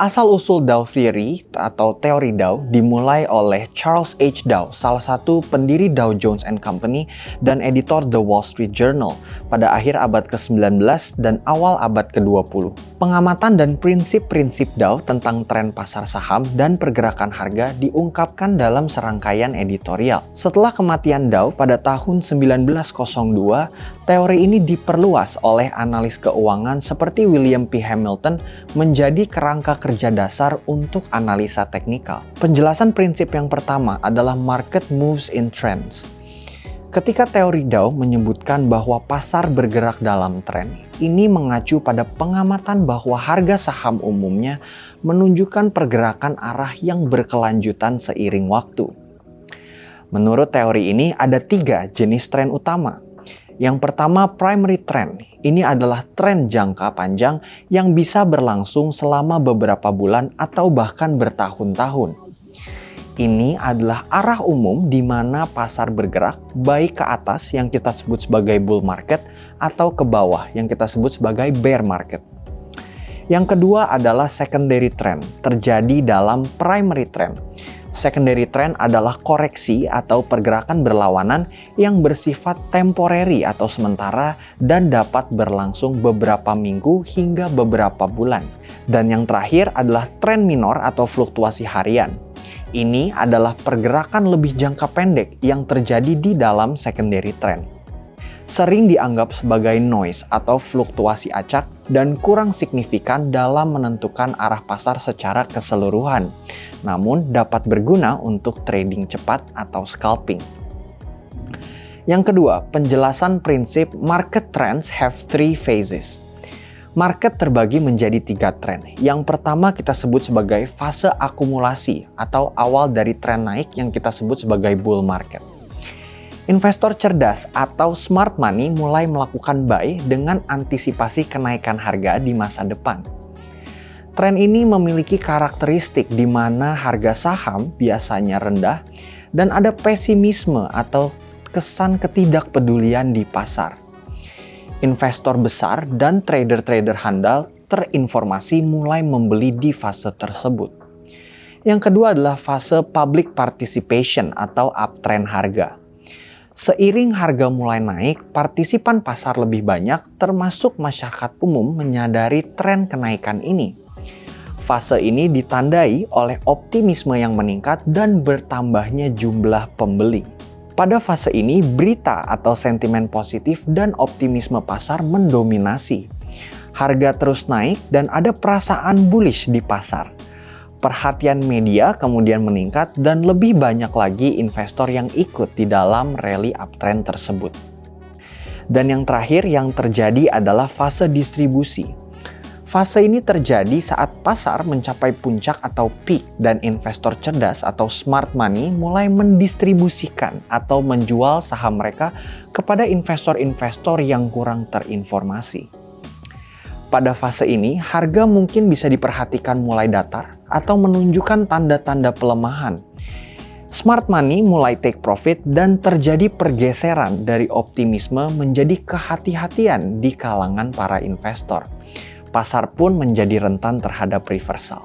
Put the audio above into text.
Asal-usul Dow Theory atau teori Dow dimulai oleh Charles H. Dow, salah satu pendiri Dow Jones and Company dan editor The Wall Street Journal pada akhir abad ke-19 dan awal abad ke-20. Pengamatan dan prinsip-prinsip Dow tentang tren pasar saham dan pergerakan harga diungkapkan dalam serangkaian editorial. Setelah kematian Dow pada tahun 1902, teori ini diperluas oleh analis keuangan seperti William P. Hamilton menjadi kerangka kerja dasar untuk analisa teknikal. Penjelasan prinsip yang pertama adalah market moves in trends. Ketika teori Dow menyebutkan bahwa pasar bergerak dalam tren, ini mengacu pada pengamatan bahwa harga saham umumnya menunjukkan pergerakan arah yang berkelanjutan seiring waktu. Menurut teori ini ada 3 jenis tren utama. Yang pertama, primary trend. Ini adalah tren jangka panjang yang bisa berlangsung selama beberapa bulan atau bahkan bertahun-tahun. Ini adalah arah umum di mana pasar bergerak baik ke atas yang kita sebut sebagai bull market atau ke bawah yang kita sebut sebagai bear market. Yang kedua adalah secondary trend, terjadi dalam primary trend. Secondary trend adalah koreksi atau pergerakan berlawanan yang bersifat temporary atau sementara dan dapat berlangsung beberapa minggu hingga beberapa bulan. Dan yang terakhir adalah trend minor atau fluktuasi harian. Ini adalah pergerakan lebih jangka pendek yang terjadi di dalam secondary trend. Sering dianggap sebagai noise atau fluktuasi acak dan kurang signifikan dalam menentukan arah pasar secara keseluruhan, namun dapat berguna untuk trading cepat atau scalping. Yang kedua, penjelasan prinsip market trends have 3 phases. Market terbagi menjadi 3 tren. Yang pertama kita sebut sebagai fase akumulasi atau awal dari tren naik yang kita sebut sebagai bull market. Investor cerdas atau smart money mulai melakukan buy dengan antisipasi kenaikan harga di masa depan. Tren ini memiliki karakteristik di mana harga saham biasanya rendah dan ada pesimisme atau kesan ketidakpedulian di pasar. Investor besar dan trader-trader handal terinformasi mulai membeli di fase tersebut. Yang kedua adalah fase public participation atau uptrend harga. Seiring harga mulai naik, partisipan pasar lebih banyak termasuk masyarakat umum menyadari tren kenaikan ini. Fase ini ditandai oleh optimisme yang meningkat dan bertambahnya jumlah pembeli. Pada fase ini, berita atau sentimen positif dan optimisme pasar mendominasi. Harga terus naik dan ada perasaan bullish di pasar. Perhatian media kemudian meningkat dan lebih banyak lagi investor yang ikut di dalam rally uptrend tersebut. Dan yang terakhir yang terjadi adalah fase distribusi. Fase ini terjadi saat pasar mencapai puncak atau peak dan investor cerdas atau smart money mulai mendistribusikan atau menjual saham mereka kepada investor-investor yang kurang terinformasi. Pada fase ini, harga mungkin bisa diperhatikan mulai datar atau menunjukkan tanda-tanda pelemahan. Smart money mulai take profit dan terjadi pergeseran dari optimisme menjadi kehati-hatian di kalangan para investor. Pasar pun menjadi rentan terhadap reversal.